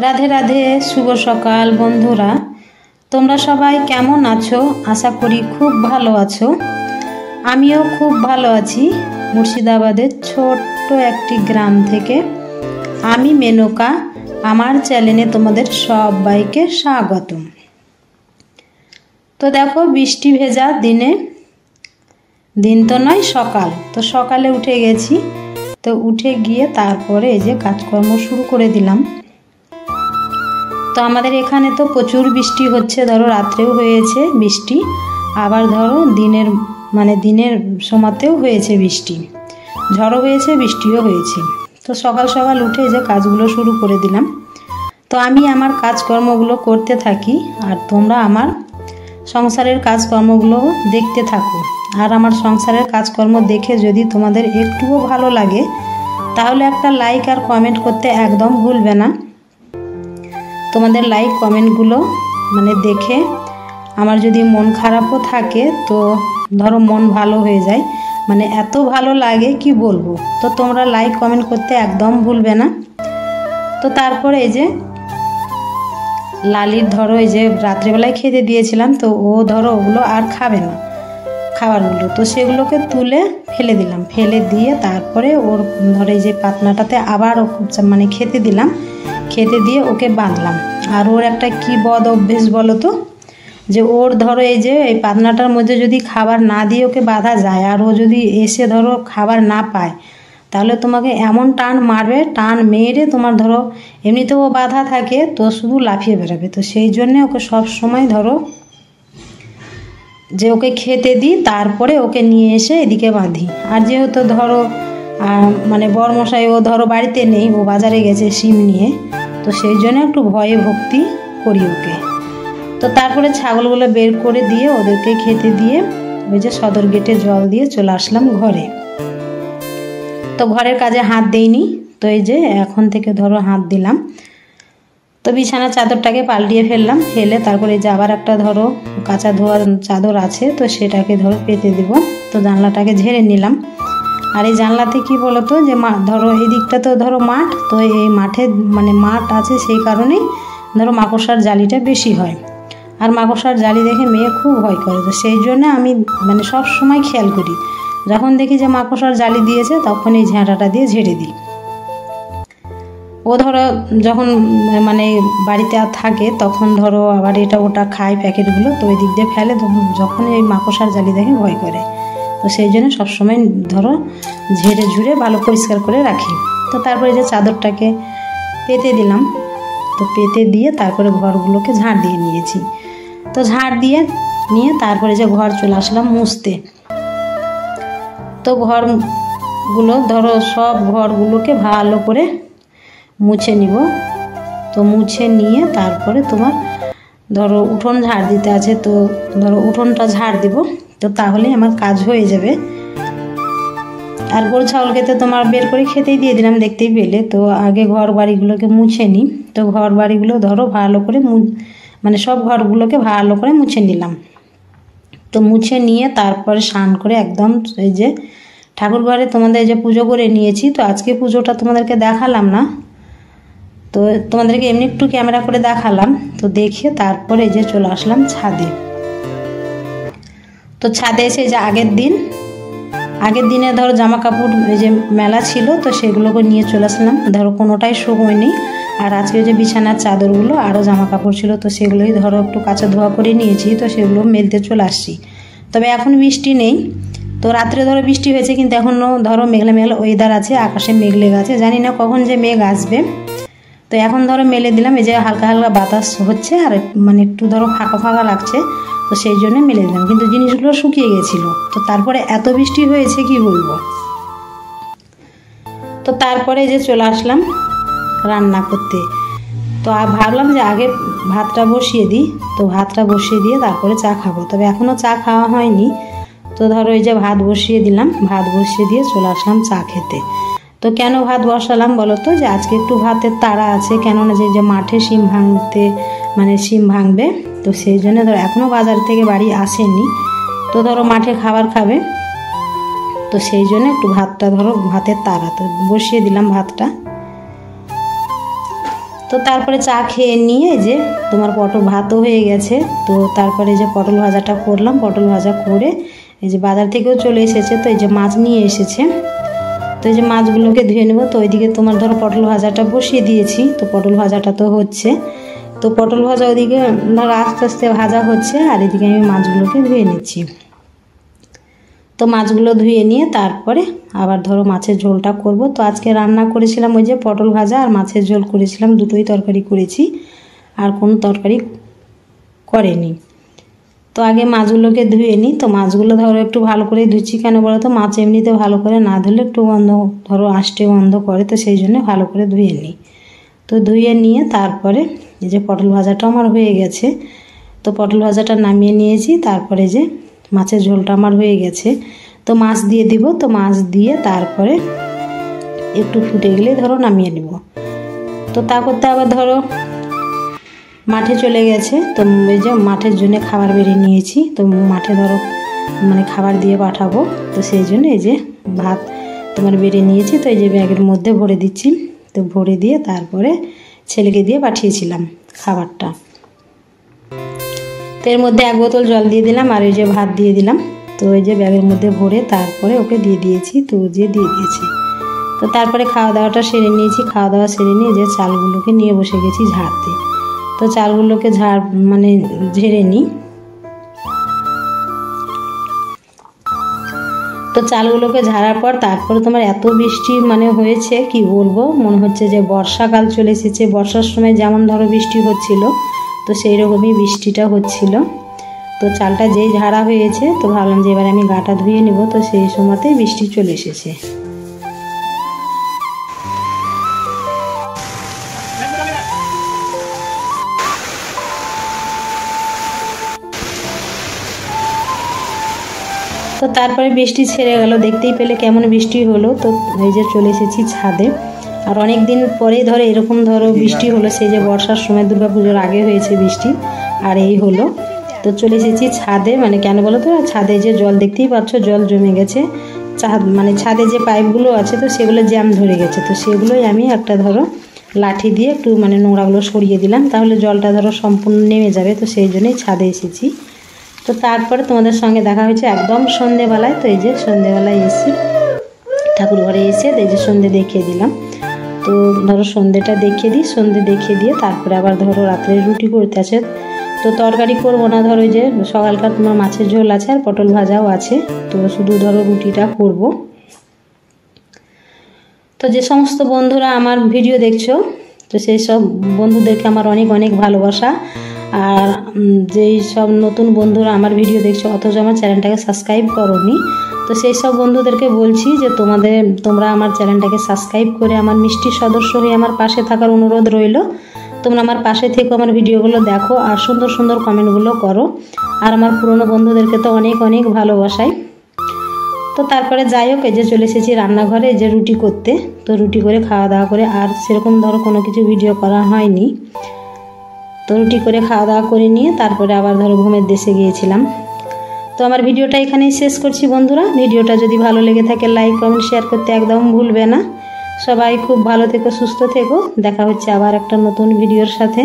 রাধে রাধে, শুভ সকাল বন্ধুরা। তোমরা সবাই কেমন আছো? আশা করি খুব ভালো আছো। আমিও খুব ভালো আছি। মুর্শিদাবাদের ছোট্ট একটি গ্রাম থেকে আমি মেনকা, আমার চ্যানেলে তোমাদের সবাইকে স্বাগতম। তো দেখো, বৃষ্টি ভেজা দিন তো নয়, সকাল। তো সকালে উঠে গেছি। তো উঠে গিয়ে তারপরে এই যে কাজকর্ম শুরু করে দিলাম। তো আমাদের এখানে তো প্রচুর বৃষ্টি হচ্ছে, ধরো রাত্রেও হয়েছে বৃষ্টি, আবার ধরো দিনের সময়তেও হয়েছে বৃষ্টি, ঝড়ও হয়েছে, বৃষ্টিও হয়েছে। তো সকাল সকাল উঠে যে কাজগুলো শুরু করে দিলাম। তো আমি আমার কাজকর্মগুলো করতে থাকি, আর তোমরা আমার সংসারের কাজকর্মগুলো দেখতে থাকো। আর আমার সংসারের কাজকর্ম দেখে যদি তোমাদের একটুও ভালো লাগে, তাহলে একটা লাইক আর কমেন্ট করতে একদম ভুলবে না। তোমাদের লাইক কমেন্টগুলো দেখে আমার যদি মন খারাপও থাকে, তো ধরো মন ভালো হয়ে যায়, এত ভালো লাগে কি বলবো। তো তোমরা লাইক কমেন্ট করতে একদম ভুলবে না। তো তারপরে এই যে লালির ধরো এই যে রাত্রিবেলায় খেতে দিয়েছিলাম, তো ও ধরো ওগুলো আর খাবে না খাবারগুলো, তো সেগুলোকে তুলে ফেলে দিলাম। ফেলে দিয়ে তারপরে ওর ধরো এই যে পাতনাটাতে আবার খেতে দিলাম। খেতে দিয়ে ওকে বাঁধলাম। আর ওর একটা কি বদ অভ্যেস বলো তো, যে ওর ধরো এই যে এই পাতনাটার মধ্যে যদি খাবার না দিয়ে ওকে বাঁধা যায়, আর ও যদি এসে ধরো খাবার না পায়, তাহলে তোমাকে এমন টান মারবে, টান মেরে তোমার ধরো এমনিতেও ও বাঁধা থাকে, তো শুধু লাফিয়ে বেরোবে। তো সেই জন্যে ওকে সব সময় ধরো যে ওকে খেতে দিই, তারপরে ওকে নিয়ে এসে এদিকে বাঁধি। আর যেহেতু ধরো বরমশাই ও ধরো বাড়িতে নেই, ও বাজারে গেছে সিম নিয়ে, তো সেই জন্য একটু ভয়ে ভক্তি করি ওকে। তো তারপরে ছাগলগুলো বের করে দিয়ে ওদেরকে খেতে দিয়ে ওই যে সদর গেটে জল দিয়ে চলে আসলাম ঘরে। তো ঘরের কাজে হাত দেইনি, তো এই যে এখন থেকে ধরো হাত দিলাম। তো বিছানার চাদরটাকে পাল্টিয়ে ফেললাম, ফেলে তারপরে যে আবার একটা ধরো কাঁচা ধোয়া চাদর আছে, তো সেটাকে ধরো পেতে দিব। তো জানলাটাকে ঝেড়ে নিলাম। আর এই জানলাতে কি বলতো, যে ধরো এই দিকটা তো ধরো মাঠ, তো এই মাঠে মাঠ আছে, সেই কারণেই ধরো মাকড়সার জালিটা বেশি হয়। আর মাকড়সার জালি দেখে মেয়ে খুব ভয় করে, তো সেই জন্য আমি সব সময় খেয়াল করি, যখন দেখি যে মাকড়সার জালি দিয়েছে তখন এই ঝাঁটাটা দিয়ে ঝেড়ে দিই। ও ধরো যখন বাড়িতে আর থাকে, তখন ধরো আবার এটা ওটা খায় প্যাকেটগুলো, তো ওই দিক দিয়ে ফেলে, যখন এই মাকড়সার জালি দেখে ভয় করে। তো সেই জন্য সবসময় ধরো ঝেড়ে ঝুড়ে ভালো পরিষ্কার করে রাখি। তো তারপরে যে চাদরটাকে পেতে দিলাম। তো পেতে দিয়ে তারপরে ঘরগুলোকে ঝাড় দিয়ে নিয়েছি। তো ঝাড় দিয়ে নিয়ে তারপরে যে ঘর চলে আসলাম মুছতে। তো ঘরগুলো ধরো সব ঘরগুলোকে ভালো করে মুছে নিব। তো মুছে নিয়ে তারপরে তোমার ধরো উঠোন ঝাড় দিতে আছে, তো ধরো উঠোনটা ঝাড় দিব, তো তাহলে আমার কাজ হয়ে যাবে। আর গরু ছাগলকে তো তোমার বের করে খেতেই দিয়ে দিলাম, দেখতেই পেলে। তো আগে ঘর বাড়িগুলোকে মুছে নিই। তো ঘর বাড়িগুলো ধরো ভালো করে সব ঘরগুলোকে ভালো করে মুছে নিলাম। তো মুছে নিয়ে তারপরে স্নান করে একদম এই যে ঠাকুর ঘরে তোমাদের যে পুজো করে নিয়েছি। তো আজকে পুজোটা তোমাদেরকে দেখালাম না, তো তোমাদেরকে এমনি একটু ক্যামেরা করে দেখালাম। তো দেখে তারপরে এই যে চলে আসলাম ছাদে। তো ছাদে এসে যে আগের দিনে ধরো জামা কাপড় এই যে মেলা ছিল, তো সেগুলোকে নিয়ে চলে আসলাম। ধরো কোনোটাই শুকোয়নি। আর আজকে যে বিছানার চাদরগুলো আরও জামা কাপড় ছিল, তো সেগুলোই ধরো একটু কাঁচা ধোয়া করে নিয়েছি। তো সেগুলো মেলতে চলে আসছি। তবে এখন বৃষ্টি নেই। তো রাত্রে ধরো বৃষ্টি হয়েছে, কিন্তু এখনও ধরো মেঘলা মেঘলা ওয়েদার আছে, আকাশে মেঘ লেগে আছে, জানি না কখন যে মেঘ আসবে। তো এখন ধরো মেলে দিলাম, এই যে হালকা হালকা বাতাস হচ্ছে, আর একটু ধরো ফাঁকা ফাঁকা লাগছে, তো সেই জন্য মেলে দিলাম। কিন্তু জিনিসগুলো শুকিয়ে গেছিলো। তো তারপরে এত বৃষ্টি হয়েছে কি বলবো। তো তারপরে যে চলে আসলাম রান্না করতে। তো ভাবলাম যে আগে ভাতটা বসিয়ে দিই। তো ভাতটা বসিয়ে দিয়ে তারপরে চা খাবো। তবে এখনও চা খাওয়া হয়নি। তো ধরো এই যে ভাত বসিয়ে দিলাম, ভাত বসিয়ে দিয়ে চলে আসলাম চা খেতে। তো কেন ভাত বসালাম বলো তো, যে আজকে একটু ভাতের তাড়া আছে, কেননা যে মাঠে সিম সিম ভাঙবে, তো সেই জন্য ধরো এখনও বাজার থেকে বাড়ি আসেনি। তো ধরো মাঠে খাবার খাবে, তো সেই জন্য একটু ভাতটা ধরো ভাতের তাড়া, তো বসিয়ে দিলাম ভাতটা। তো তারপরে চা খেয়ে নিয়ে যে তোমার পটল ভাতও হয়ে গেছে। তো তারপরে যে পটল ভাজাটা করলাম, পটল ভাজা করে এই যে বাজার থেকেও চলে এসেছে। তো এই যে মাছ নিয়ে এসেছে, তো এই যে মাছগুলোকে ধুয়ে নেব। তো ওইদিকে তোমার ধরো পটল ভাজাটা বসিয়ে দিয়েছি। তো পটল ভাজাটা তো হচ্ছে, তো পটল ভাজা ওইদিকে ধরো আস্তে আস্তে ভাজা হচ্ছে, আর এদিকে আমি মাছগুলোকে ধুয়ে নিচ্ছি। তো মাছগুলো ধুয়ে নিয়ে তারপরে আবার ধরো মাছের ঝোলটা করব। তো আজকে রান্না করেছিলাম ওই যে পটল ভাজা আর মাছের ঝোল করেছিলাম, দুটোই তরকারি করেছি, আর কোনো তরকারি করেনি। তো আগে মাছগুলোকে ধুয়ে নিই। তো মাছগুলো ধরো একটু ভালো করে ধুচ্ছি, কেন বলো তো মাছ এমনিতে ভালো করে না ধুলে একটু গন্ধ ধরো আষ্টে গন্ধ করে, তো সেই জন্য ভালো করে ধুয়ে নিই। তো ধুয়ে নিয়ে তারপরে এই যে পটল ভাজাটা আমার হয়ে গেছে। তো পটল ভাজাটা নামিয়ে নিয়েছি। তারপরে যে মাছের ঝোলটা আমার হয়ে গেছে। তো মাছ দিয়ে দিব। তো মাছ দিয়ে তারপরে একটু ফুটে গেলে ধরো নামিয়ে নেব। তো তা করতে আবার ধরো মাঠে চলে গেছে। তো এই যে মাঠের জন্য খাবার বেড়ে নিয়েছি। তো মাঠে ধরো মানে খাবার দিয়ে পাঠাবো, তো সেই জন্য এই যে ভাত তোমার বেড়ে নিয়েছি। তো এই যে ব্যাগের মধ্যে ভরে দিচ্ছি। তো ভরে দিয়ে তারপরে ছেলেকে দিয়ে পাঠিয়েছিলাম খাবারটা। তো এর মধ্যে 1 বোতল জল দিয়ে দিলাম, আর ওই যে ভাত দিয়ে দিলাম। তো ওই যে ব্যাগের মধ্যে ভরে তারপরে ওকে দিয়ে দিয়েছি। তো যে দিয়ে দিয়েছি। তো তারপরে খাওয়া দাওয়াটা সেরে নিয়েছি। খাওয়া দাওয়া সেরে নিয়ে যে চালগুলোকে নিয়ে বসে গেছি ঝাড়তে। তো চালগুলোকে ঝেড়ে নিই। তো চালগুলোকে ঝাড়ার পর তারপরে তোমার এত বৃষ্টি হয়েছে কি বলবো, মনে হচ্ছে যে বর্ষাকাল চলে এসেছে। বর্ষার সময় যেমন ধরো বৃষ্টি হচ্ছিল, তো সেই রকমই বৃষ্টিটা হচ্ছিল। তো চালটা যেই ঝাড়া হয়েছে, তো ভাবলাম যে এবার আমি গাটা ধুয়ে নেব। তো সেই সময়তেই বৃষ্টি চলে এসেছে। তো তারপরে বৃষ্টি ছেড়ে গেল, দেখতেই পেলে কেমন বৃষ্টি হলো। তো এই যে চলে এসেছি ছাদে। আর অনেক দিন পরেই ধরো এরকম ধরো বৃষ্টি হলো, সেই যে বর্ষার সময় দুর্গাপুজোর আগে হয়েছে বৃষ্টি, আর এই হলো। তো চলে এসেছি ছাদে, কেন বলো তো, ছাদে যে জল দেখতেই পাচ্ছ, জল জমে গেছে। ছাদে যে পাইপগুলো আছে, তো সেগুলো জ্যাম ধরে গেছে। তো সেগুলোই আমি একটা ধরো লাঠি দিয়ে একটু নোংরাগুলো সরিয়ে দিলাম, তাহলে জলটা ধরো সম্পূর্ণ নেমে যাবে। তো সেই জন্যই ছাদে এসেছি। তো তারপরে তোমাদের সঙ্গে দেখা হয়েছে একদম সন্ধেবেলায়। তো এই যে সন্ধেবেলায় এসে ঠাকুর ঘরে এসে এই যে সন্ধে দেখিয়ে দিলাম। তো ধরো সন্ধেটা দেখিয়ে দিই, সন্ধে দেখিয়ে দিয়ে তারপরে আবার ধরো রাত্রে রুটি করতে আছে। তো তরকারি করবো না, ধরো যে সকালকার তোমার মাছের ঝোল আছে আর পটল ভাজাও আছে। তো শুধু ধরো রুটিটা করব। তো যে সমস্ত বন্ধুরা আমার ভিডিও দেখছো, তো সেই সব বন্ধুদেরকে আমার অনেক অনেক ভালোবাসা। আর যেই সব নতুন বন্ধুরা আমার ভিডিও দেখছো অথচ আমার চ্যানেলটাকে সাবস্ক্রাইব করোনি, তো সেই সব বন্ধুদেরকে বলছি যে তোমরা আমার চ্যানেলটাকে সাবস্ক্রাইব করে আমার মিষ্টি সদস্য হয়ে আমার পাশে থাকার অনুরোধ রইল। তোমরা আমার পাশে থেকে আমার ভিডিওগুলো দেখো আর সুন্দর সুন্দর কমেন্টগুলো করো। আর আমার পুরনো বন্ধুদেরকে তো অনেক অনেক ভালোবাসাই। তো তারপরে যাই হোক, এই যে চলে এসেছি রান্নাঘরে এই যে রুটি করতে। তো রুটি করে খাওয়া দাওয়া করে আর সেরকম ধরো কোনো কিছু ভিডিও করা হয়নি। তো রুটি করে খাওয়া দাওয়া করে নিয়ে তারপরে আবার ধরো ঘুমের দেশে গিয়েছিলাম। তো আমার ভিডিওটা এখানেই শেষ করছি বন্ধুরা। ভিডিওটা যদি ভালো লেগে থাকে লাইক কমেন্ট শেয়ার করতে একদম ভুলবে না। সবাই খুব ভালো থেকো, সুস্থ থেকো। দেখা হচ্ছে আবার একটা নতুন ভিডিওর সাথে।